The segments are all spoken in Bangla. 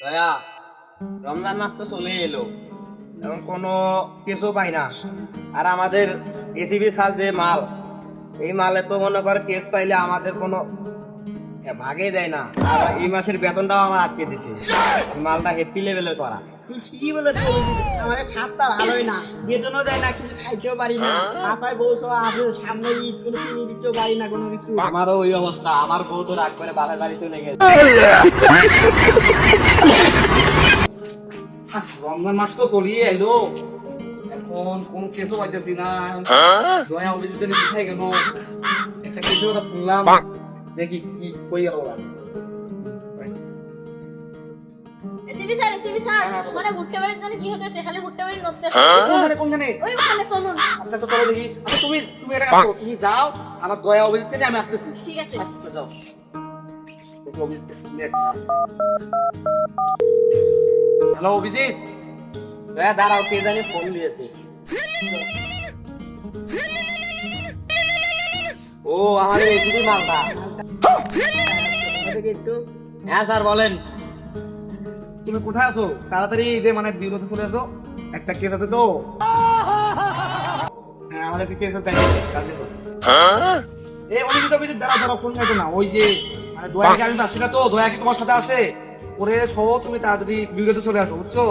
দয়া, রমজান মাস তো চলে এলো, এখন কোনো কিছু পাই না। আর আমাদের এসিবি সাল যে মাল, এই মালে তো মনে করে কেস পাইলে আমাদের কোনো ভাগে দেয় না। আর এই মাসের বেতনটাও আমার আটকে দিচ্ছে। এই মালটা হেফি লেভেলের করা। কি বলে আমাদের ছাদটা ভালোই না, বেতনও দেয় না, কিছু খাইতেও পারি না। মাথায় বলছো আছে সামনে স্কুলে কিনে দিতেও পারি না কোনো কিছু। আমারও ওই অবস্থা, আমার বউ তো রাগ করে বাপের বাড়ি চলে গেছে। রমজান মাস তো চলিয়ে এলো, এখন কোন শেষও পাইতেছি না। দয়া অফিস থেকে কোথায় গেল? একটা কিছু একটা শুনলাম, দেখি কি কই গেল ওরা। এসিবি স্যার ওখানে ভুট্টা বাড়ির জন্য কি হচ্ছে, সেখানে ভুট্টা বাড়ির নড়তে কোনখানে? ওইখানে চলুন। আচ্ছা আচ্ছা, চলো দেখি। আচ্ছা তুমি তুমি এটা কাজ করো, তুমি যাও, আমার দয়া অফিস থেকে আমি আসতেছি। ঠিক আছে। আচ্ছা আচ্ছা, যাও। হ্যালো অভিজিৎ, দয়া দাঁড়াও, কে জানি ফোন দিয়েছে। ও আমাদের এসিবি মালটা। একটু হ্যাঁ স্যার বলেন। তুমি কোথায় আছো? তাড়াতাড়ি যে মানে বিরতি করে আসো, একটা কেস আছে তো। হ্যাঁ, আমাদের পিছিয়ে এসে তাই এই অনেক তো কিছু দাঁড়া দাঁড়া, ফোন কাটো না। ওই যে মানে দয়াকে আমি পাচ্ছি না তো, দয়া কি তোমার সাথে আছে? ওরে সহ তুমি তাড়াতাড়ি বিরতি চলে আসো, বুঝছো?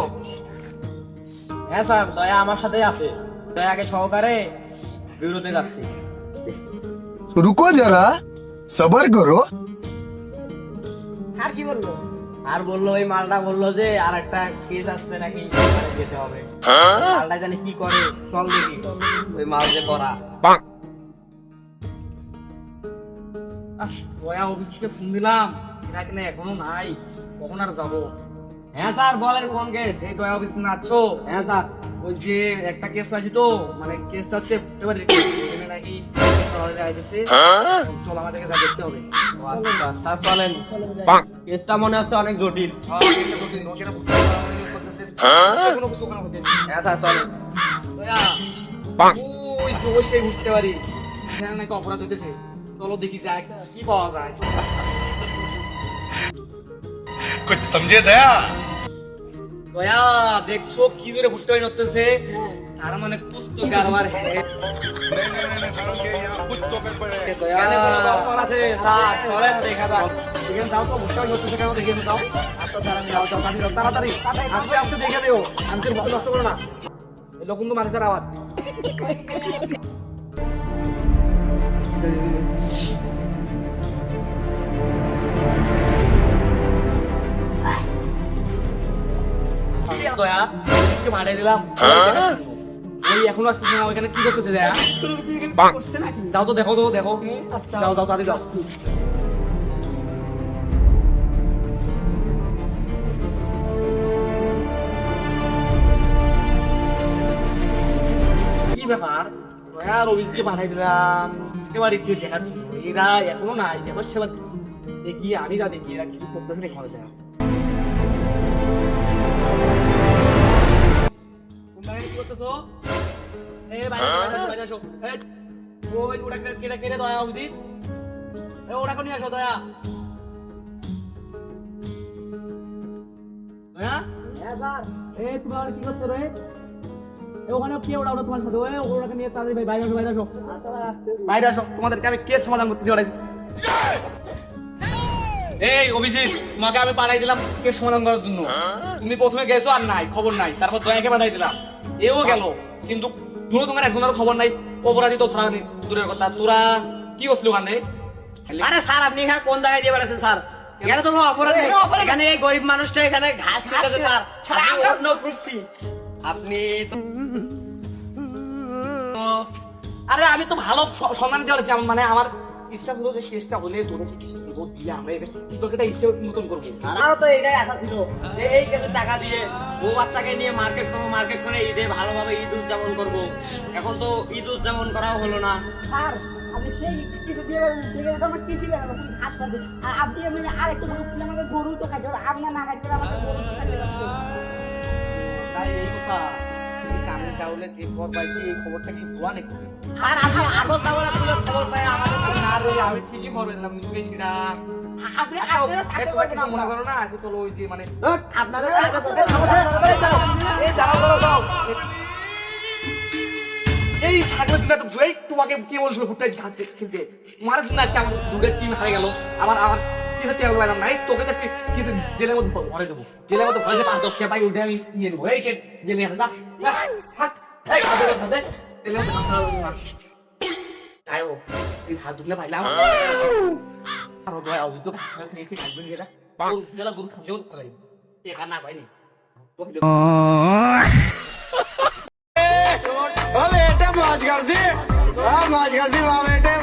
হ্যাঁ স্যার, দয়া আমার সাথে আছে। দয়াকে সহকারে বিরতে যাচ্ছি। रुको जरा सबर करो। স্যার কি বললো? আর বললো ওই মালটা বললো যে আর একটা কেস আসছে নাকি, যেতে হবে। মালটা জানি কি করে, চল দেখি ওই মাল যে করা। দয়া অফিস থেকে ফোন দিলাম, এরা কিনা এখনো নাই, কখন আর যাবো? হ্যাঁ স্যার বলেন, কোন কেস? এই দয়া অফিস তুমি আছো? হ্যাঁ স্যার। ওই যে একটা কেস পাইছি তো, মানে কেসটা হচ্ছে একেবারে এখানে নাকি আইতেছে। চল আমাদেরকে যা দেখতে হবে। ও আচ্ছা, স্যার চলেন। কেসটা মনে হচ্ছে অনেক জটিল। হ্যাঁ স্যার চলেন। ওই সেই বুঝতে পারি এখানে নাকি অপরাধ হইতেছে। চলো দেখি যায় কি পাওয়া যায়। कुछ समझे दया? দয়া দেখছো কি করে ভুট্টা বাড়ি নড়তেছে? তার মানে কুছ তো কারবার है। দয়া এখানে কোনো গল্প আছে স্যার, চলেন দেখা যাক। এখানে যাও তো, ভুট্টা বাড়ি নড়তেছে কেন দেখে যাও। আচ্ছা স্যার, আমি যাও, তাড়াতাড়ি আসবে, আসতে দেখে দিও। আমাকে নষ্ট করো না, এগুলো কিন্তু মানুষের আওয়াজ। দয়া কে মারিয়ে দিলাম, ওই এখনো আসতেছে না, ওইখানে কি করতেছে? দয়া করছে নাকি? যাও তো, দেখো তো, দেখো। যাও যাও, তাড়াতাড়ি যাও। কি ব্যাপার? দয়া রবিকে পাঠাই দিলাম এবার একটু দেখার জন্য, এরা এখনো নাই। এবার সেবার দেখি, আমি যা দেখি এরা কি করতেছে না ঘরে। দেখা কি করতেছো? এ বাইরে বাইরে আসো। ওই ওটা কেটে কেটে দয়া অবধি, ওটা নিয়ে আসো। দয়া দয়া, হ্যাঁ স্যার। এই তুমি আর কি করছো রে? ওখানে কে ওটা ওটা তোমার সাথে? ওটাকে নিয়ে তাড়াতাড়ি বাইরে আসো, বাইরে আসো, বাইরে আসো। তোমাদেরকে আমি কেস সমাধান করতে চলেছি। এই অভিজিৎ, তোমাকে আমি পাঠাই দিলাম কেস সমাধান করার জন্য। তুমি প্রথমে গেছো আর নাই, খবর নাই। তারপর দয়াকে পাঠাই দিলাম, এও গেল। কিন্তু তুমি তোমার একজনের খবর নাই। অপরাধী তো ধরা দূরের কথা, তোরা কি করছিল ওখানে? আরে স্যার, আপনি এখানে কোন জায়গায় দিয়ে বেড়াচ্ছেন স্যার? এখানে তো কোনো অপরাধ নেই। এখানে এই গরিব মানুষটা এখানে ঘাস খেতেছে স্যার। আপনি অন্য খুঁজছি। আপনি আরে আমি তো ভালো সম্মান দিতে চাই, মানে আমার ইচ্ছা ছিল যে শেষটা হলে তোকে কিছু দেবো দিয়ে আমরা তোকে একটা ইচ্ছে নতুন করবো। আমারও তো এটাই আশা ছিল, যে এই কেসে টাকা দিয়ে বউ বাচ্চাকে নিয়ে মার্কেট করবো, মার্কেট করে ঈদে ভালোভাবে ঈদ উদযাপন করবো। এখন তো ঈদ উদযাপন করাও হলো না। স্যার আপনি সেই কিছু দিয়ে বলেন, সেখানে তো আমার কিছু লাগে না, ঘাস খাবে। আর আপনি এমনি আরেকটু মানুষ ছিল, আমাদের গরু তো খাইতে হবে, আপনার না খাইতে হবে, আমাদের গরু তো খাইতে হবে। তাই এই কথা সামনে তাহলে যে খবর পাইছি, এই খবরটা কি ভুয়া নাকি? আর আপনি আদল তাবলা তুলে খবর পাই আমাদের আরে আমি ঠিকই খবর পেলাম, বুঝেছি না। আপনি আপনারা কাছে তোমরা করবেন কিছু মনে আমরা। করো না এখন চলো ওই যে মানে আপনাদের এই সাগর দিনা তো এই তোমাকে কে বলছিল ভুট্টা খেলতে খেলতে মারা জন্য আজকে আমার দুটো টিম হারে গেল আবার আমার কি হতে হবে না নাই তোকে তো কি জেলের মধ্যে ভরে দেবো জেলের মধ্যে ভরে 5-10 টাকা পাই উঠে আমি নিয়ে নেবো এই কে জেলে যা থাক এই খাবে খাবে জেলের মধ্যে মাথা যাই হোক এই হাত দুলে পাইলাম আর ওই আউট তো খেয়ে খেয়ে থাকবেন যেটা জেলা গরু খাবেও করে একা না পাইনি বেটা মজ করছি মজ করছি বেটে